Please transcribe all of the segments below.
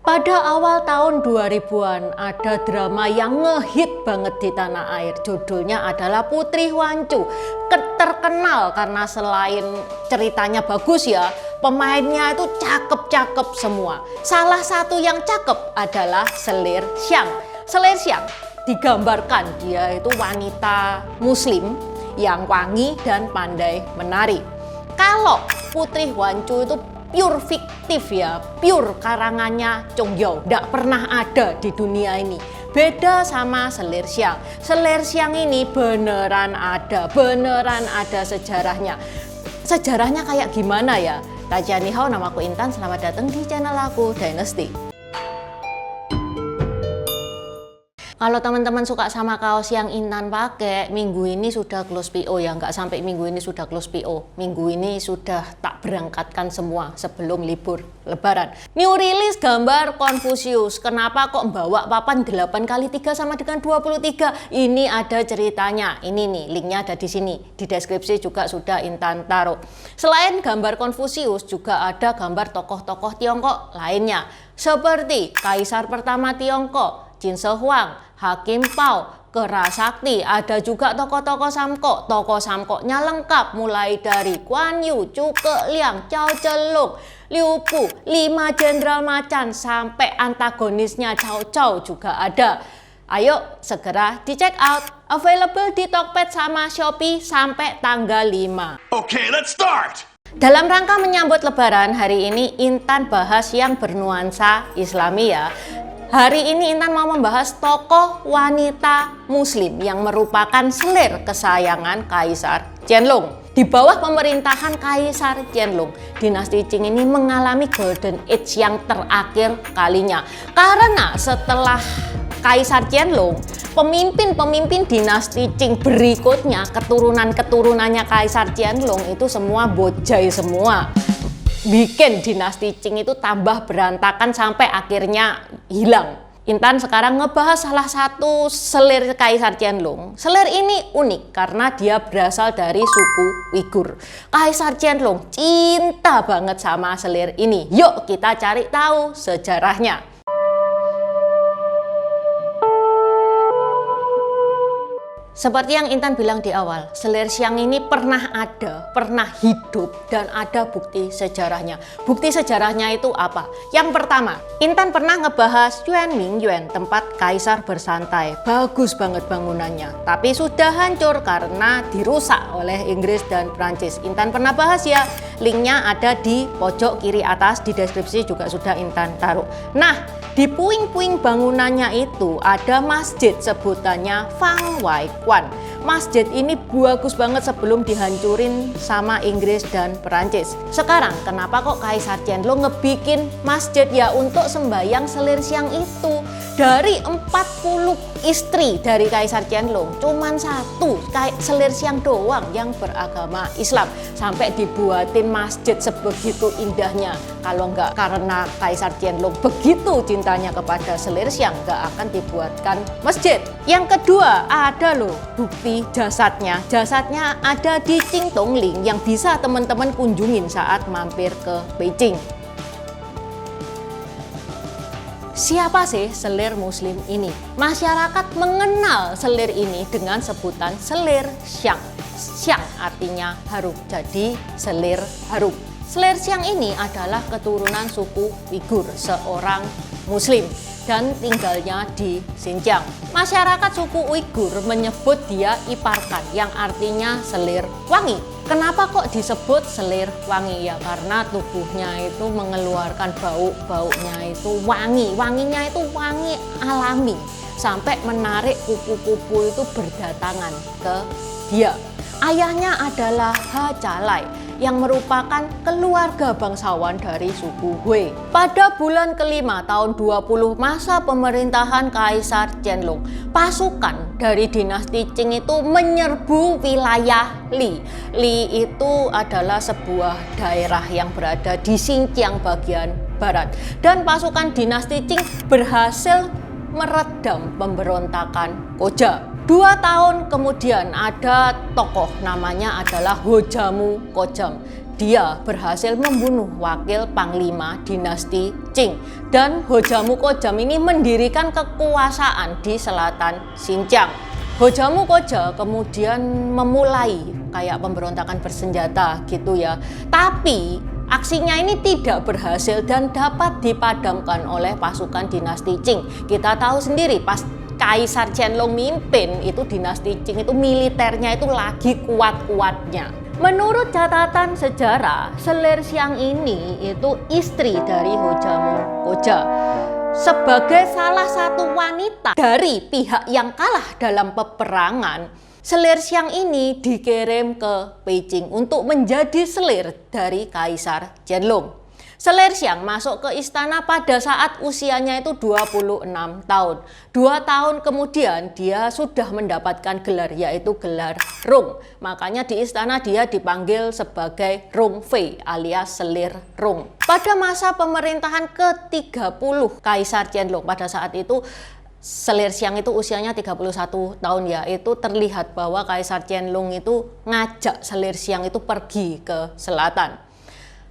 Pada awal tahun 2000-an ada drama yang ngehit banget di tanah air. Judulnya adalah Putri Wancu. Terkenal karena selain ceritanya bagus ya, pemainnya itu cakep-cakep semua. Salah satu yang cakep adalah Selir Syang. Selir Syang digambarkan dia itu wanita muslim yang wangi dan pandai menari. Kalau Putri Wancu itu pure fiktif ya, pure karangannya Chong Yao, tidak pernah ada di dunia ini. Beda sama Selir Syang. Selir Syang ini beneran ada sejarahnya. Sejarahnya kayak gimana ya? Tajani Hao, namaku Intan, selamat datang di channel aku Dynasty. Kalau teman-teman suka sama kaos yang Intan pakai, minggu ini sudah close PO ya, nggak sampai minggu ini sudah close PO. Minggu ini sudah tak berangkatkan semua sebelum libur Lebaran. New release gambar Confucius. Kenapa kok bawa papan 8x3 sama dengan 23? Ini ada ceritanya. Ini nih, linknya ada di sini. Di deskripsi juga sudah Intan taruh. Selain gambar Confucius, juga ada gambar tokoh-tokoh Tiongkok lainnya. Seperti Kaisar pertama Tiongkok, Qin Shi Huang, Hakim Pao, Kerasakti, ada juga tokoh-tokoh samkok. Tokoh samkoknya lengkap mulai dari Guan Yu, Zhuge Liang, Cao Zhenlong, Liu Bu, 5 Jenderal Macan sampai antagonisnya Cao Cao juga ada. Ayo segera dicek out. Available di Tokped sama Shopee sampai tanggal 5. Okay, let's start. Dalam rangka menyambut Lebaran, hari ini Intan bahas yang bernuansa Islami ya. Hari ini Intan mau membahas tokoh wanita muslim yang merupakan selir kesayangan Kaisar Qianlong. Di bawah pemerintahan Kaisar Qianlong, dinasti Qing ini mengalami golden age yang terakhir kalinya. Karena setelah Kaisar Qianlong, pemimpin-pemimpin dinasti Qing berikutnya, keturunan-keturunannya Kaisar Qianlong itu semua bojai semua. Bikin dinasti Qing itu tambah berantakan sampai akhirnya hilang. Intan sekarang ngebahas salah satu selir Kaisar Qianlong. Selir ini unik karena dia berasal dari suku Uighur. Kaisar Qianlong cinta banget sama selir ini. Yuk kita cari tahu sejarahnya. Seperti yang Intan bilang di awal, Selir Syang ini pernah ada, pernah hidup, dan ada bukti sejarahnya. Bukti sejarahnya itu apa? Yang pertama, Intan pernah ngebahas Yuan Mingyuan, tempat kaisar bersantai. Bagus banget bangunannya, tapi sudah hancur karena dirusak oleh Inggris dan Prancis. Intan pernah bahas ya, linknya ada di pojok kiri atas, di deskripsi juga sudah Intan taruh. Nah, di puing-puing bangunannya itu ada masjid sebutannya Fang Wai Quan. Masjid ini bagus banget sebelum dihancurin sama Inggris dan Perancis. Sekarang kenapa kok Kaisar Qianlong ngebikin masjid ya untuk sembahyang Selir Syang itu? Dari 40 istri dari Kaisar Qianlong, cuman satu Selir Syang doang yang beragama Islam. Sampai dibuatin masjid sebegitu indahnya. Kalau nggak karena Kaisar Qianlong begitu cintanya kepada Selir Syang, nggak akan dibuatkan masjid. Yang kedua, ada loh bukti jasadnya. Jasadnya ada di Qingtongling yang bisa teman-teman kunjungin saat mampir ke Beijing. Siapa sih selir muslim ini? Masyarakat mengenal selir ini dengan sebutan Selir Syang. Syang artinya harum, jadi selir harum. Selir Syang ini adalah keturunan suku Uighur, seorang muslim, dan tinggalnya di Xinjiang. Masyarakat suku Uighur menyebut dia Iparkan, yang artinya selir wangi. Kenapa kok disebut selir wangi? Ya karena tubuhnya itu mengeluarkan baunya itu wangi. Wanginya itu wangi alami, sampai menarik kupu-kupu itu berdatangan ke dia. Ayahnya adalah Ha Calai, yang merupakan keluarga bangsawan dari suku Hui. Pada bulan kelima tahun 20 masa pemerintahan Kaisar Qianlong, pasukan dari dinasti Qing itu menyerbu wilayah Li. Li itu adalah sebuah daerah yang berada di Xinjiang bagian barat. Dan pasukan dinasti Qing berhasil meredam pemberontakan Koja. 2 tahun kemudian ada tokoh namanya adalah Hojamu Kojam. dia berhasil membunuh wakil panglima dinasti Qing, dan Hojamukojem ini mendirikan kekuasaan di selatan Xinjiang. Hojamukojem kemudian memulai kayak pemberontakan bersenjata gitu ya, tapi aksinya ini tidak berhasil dan dapat dipadamkan oleh pasukan dinasti Qing. Kita tahu sendiri pas Kaisar Qianlong mimpin itu dinasti Qing itu militernya itu lagi kuat-kuatnya. Menurut catatan sejarah, Selir Xiang ini itu istri dari Hojamukojem. Sebagai salah satu wanita dari pihak yang kalah dalam peperangan, Selir Xiang ini dikirim ke Beijing untuk menjadi selir dari Kaisar Qianlong. Selir Xiang masuk ke istana pada saat usianya itu 26 tahun. 2 tahun kemudian dia sudah mendapatkan gelar, yaitu gelar Rong. Makanya di istana dia dipanggil sebagai Rong Fei alias Selir Rong. Pada masa pemerintahan ke-30 Kaisar Qianlong, pada saat itu Selir Xiang itu usianya 31 tahun ya, itu terlihat bahwa Kaisar Qianlong itu ngajak Selir Xiang itu pergi ke selatan.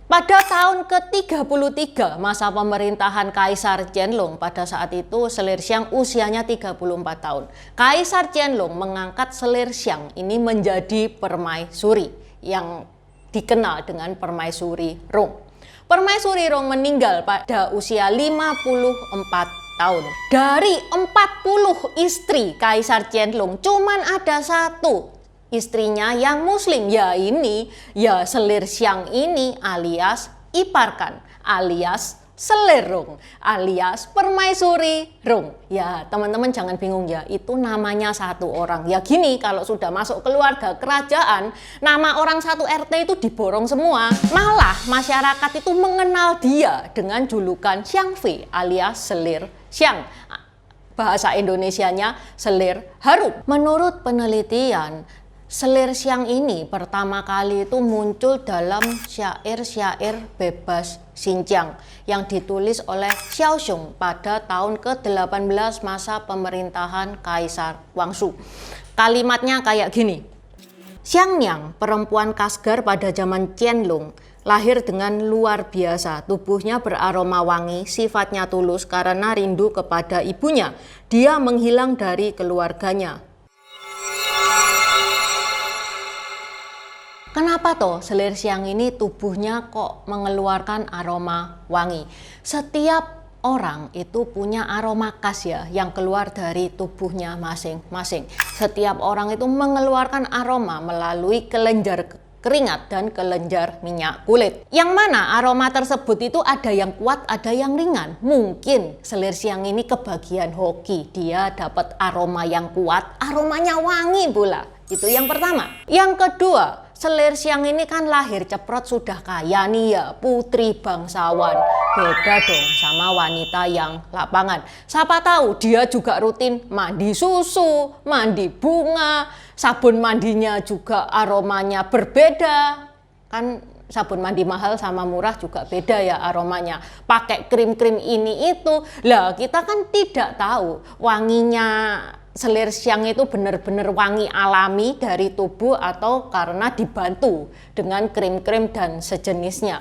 Pada tahun ke-33 masa pemerintahan Kaisar Qianlong, pada saat itu Selir Xiang usianya 34 tahun. Kaisar Qianlong mengangkat Selir Xiang ini menjadi permaisuri yang dikenal dengan Permaisuri Rong. Permaisuri Rong meninggal pada usia 54 tahun. Dari 40 istri Kaisar Qianlong, cuman ada satu istrinya yang muslim, ya Selir Xiang ini alias Iparkan alias Selir Rong alias Permaisuri Rong. Ya teman-teman jangan bingung ya, itu namanya satu orang. Ya gini, kalau sudah masuk keluarga kerajaan, nama orang satu RT itu diborong semua. Malah masyarakat itu mengenal dia dengan julukan Xiang Fei alias Selir Xiang. Bahasa Indonesianya Selir Harum. Menurut penelitian, Selir Xiang ini pertama kali itu muncul dalam syair-syair bebas Xinjiang yang ditulis oleh Xiao Xiong pada tahun ke-18 masa pemerintahan Kaisar Wangsu. Kalimatnya kayak gini. Xiang Niang, perempuan Kasgar pada zaman Qianlong, lahir dengan luar biasa. Tubuhnya beraroma wangi, sifatnya tulus karena rindu kepada ibunya. Dia menghilang dari keluarganya. Kenapa toh Selir Xiang ini tubuhnya kok mengeluarkan aroma wangi? Setiap orang itu punya aroma khas ya yang keluar dari tubuhnya masing-masing. Setiap orang itu mengeluarkan aroma melalui kelenjar keringat dan kelenjar minyak kulit. Yang mana aroma tersebut itu ada yang kuat, ada yang ringan. Mungkin Selir Xiang ini kebagian hoki, dia dapat aroma yang kuat, aromanya wangi pula. Itu yang pertama. Yang kedua, Selir Xiang ini kan lahir ceprot sudah kaya nih ya, putri bangsawan. Beda dong sama wanita yang lapangan. Siapa tahu dia juga rutin mandi susu, mandi bunga, sabun mandinya juga aromanya berbeda. Kan sabun mandi mahal sama murah juga beda ya aromanya. Pakai krim-krim ini itu. Lah kita kan tidak tahu wanginya Selir Xiang itu benar-benar wangi alami dari tubuh atau karena dibantu dengan krim-krim dan sejenisnya.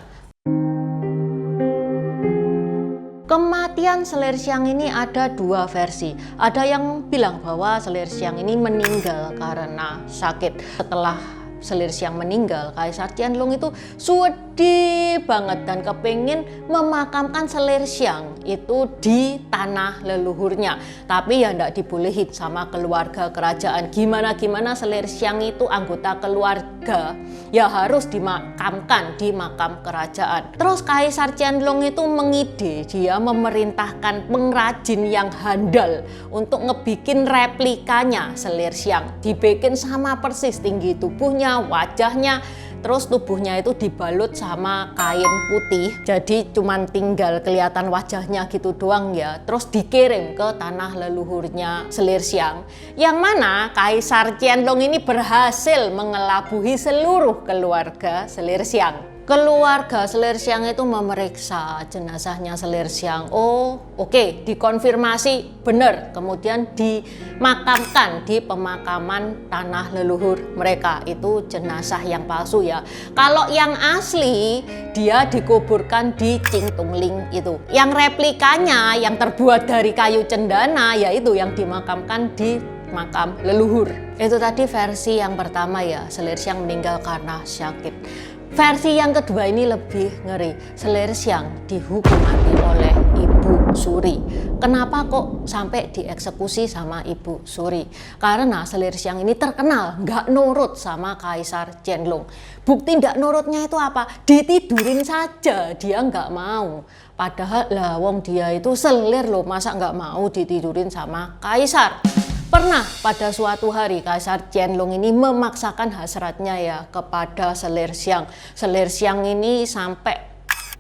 Kematian Selir Xiang ini ada dua versi. Ada yang bilang bahwa Selir Xiang ini meninggal karena sakit. Setelah Selir Xiang meninggal, Kaisar Qianlong itu sedih banget dan kepingin memakamkan Selir Xiang itu di tanah leluhurnya. Tapi ya ndak dibolehin sama keluarga kerajaan. Gimana Selir Xiang itu anggota keluarga, ya harus dimakamkan di makam kerajaan. Terus Kaisar Qianlong itu mengide, dia memerintahkan pengrajin yang handal untuk ngebikin replikanya Selir Xiang. Dibikin sama persis tinggi tubuhnya, wajahnya, terus tubuhnya itu dibalut sama kain putih, jadi cuman tinggal kelihatan wajahnya gitu doang ya. Terus dikirim ke tanah leluhurnya Selir Xiang, yang mana Kaisar Qianlong ini berhasil mengelabuhi seluruh keluarga Selir Xiang. Keluarga Selersyang itu memeriksa jenazahnya Selersyang. Oh, oke, dikonfirmasi benar. Kemudian dimakamkan di pemakaman tanah leluhur mereka. Itu jenazah yang palsu ya. Kalau yang asli dia dikuburkan di Cingtungling itu. Yang replikanya yang terbuat dari kayu cendana yaitu yang dimakamkan di makam leluhur. Itu tadi versi yang pertama ya, Selersyang meninggal karena sakit. Versi yang kedua ini lebih ngeri. Selersyang dihukum mati oleh Ibu Suri. Kenapa kok sampai dieksekusi sama Ibu Suri? Karena Selersyang ini terkenal nggak nurut sama Kaisar Qianlong. Bukti nggak nurutnya itu apa? Ditidurin saja, dia nggak mau. Padahal lah wong dia itu selir loh, masa nggak mau ditidurin sama Kaisar? Pernah pada suatu hari Kaisar Qianlong ini memaksakan hasratnya ya kepada Selersyang. Selersyang ini sampai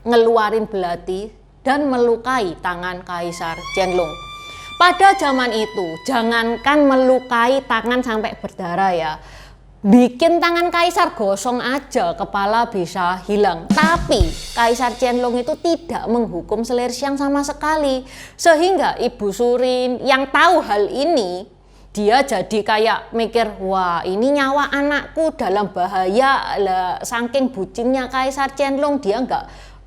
ngeluarin belati dan melukai tangan Kaisar Qianlong. Pada zaman itu jangankan melukai tangan sampai berdarah ya, bikin tangan Kaisar gosong aja kepala bisa hilang. Tapi Kaisar Qianlong itu tidak menghukum Selersyang sama sekali. Sehingga Ibu Suri yang tahu hal ini, dia jadi kayak mikir, wah ini nyawa anakku dalam bahaya lah. Saking bucinnya Kaisar Qianlong, dia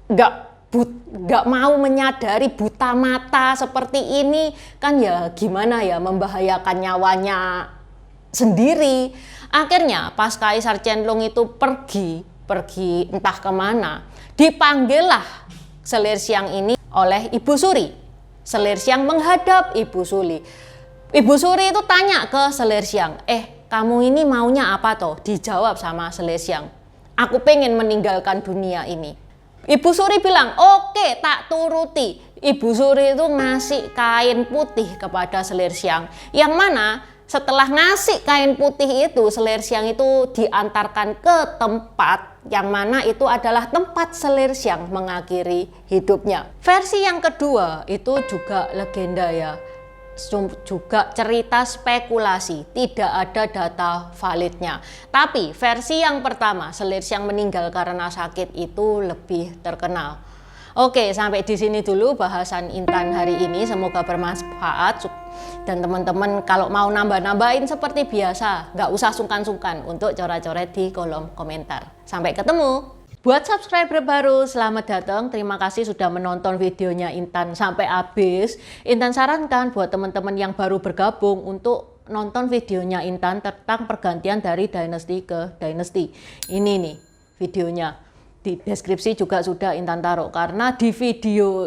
nggak mau menyadari, buta mata seperti ini kan ya, gimana ya, membahayakan nyawanya sendiri. Akhirnya pas Kaisar Qianlong itu pergi entah kemana, dipanggillah Selersyang ini oleh Ibu Suri. Selersyang menghadap Ibu Suri. Ibu Suri itu tanya ke Selersyang, kamu ini maunya apa toh? Dijawab sama Selersyang, aku pengen meninggalkan dunia ini. Ibu Suri bilang, oke, tak turuti. Ibu Suri itu ngasih kain putih kepada Selersyang, yang mana setelah ngasih kain putih itu, Selersyang itu diantarkan ke tempat yang mana itu adalah tempat Selersyang mengakhiri hidupnya. Versi yang kedua itu juga legenda ya, juga cerita spekulasi, tidak ada data validnya. Tapi versi yang pertama, Selersyang meninggal karena sakit, itu lebih terkenal. Oke, sampai di sini dulu bahasan Intan hari ini. Semoga bermanfaat. Dan teman-teman kalau mau nambah-nambahin seperti biasa, nggak usah sungkan-sungkan untuk coret-coret di kolom komentar. Sampai ketemu. Buat subscriber baru, selamat datang. Terima kasih sudah menonton videonya Intan sampai habis. Intan sarankan buat teman-teman yang baru bergabung untuk nonton videonya Intan tentang pergantian dari dinasti ke dinasti. Ini nih videonya. Di deskripsi juga sudah Intan taruh, karena di video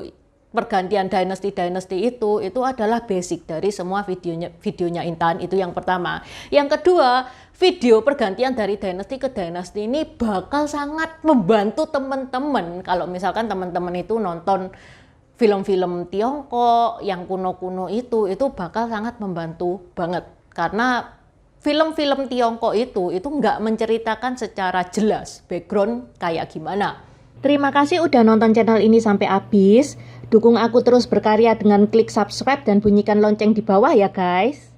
pergantian dinasti itu adalah basic dari semua videonya Intan. Itu yang pertama. Yang kedua, video pergantian dari dinasti ke dinasti ini bakal sangat membantu teman-teman kalau misalkan teman-teman itu nonton film-film Tiongkok yang kuno-kuno itu bakal sangat membantu banget, karena film-film Tiongkok itu nggak menceritakan secara jelas background kayak gimana. Terima kasih udah nonton channel ini sampai habis. Dukung aku terus berkarya dengan klik subscribe dan bunyikan lonceng di bawah ya guys.